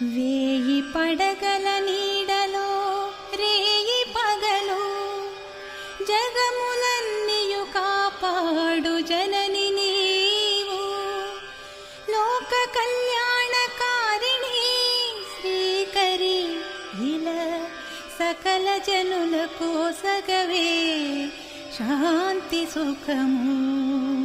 వేయి పడగల నీడలో రేయి పగలు జగములన్నీయు కాపాడు జనని నీవు. లోక కళ్యాణకారిణి శ్రీకరి ఇలా సకల జనులకు సగవే శాంతి సుఖము.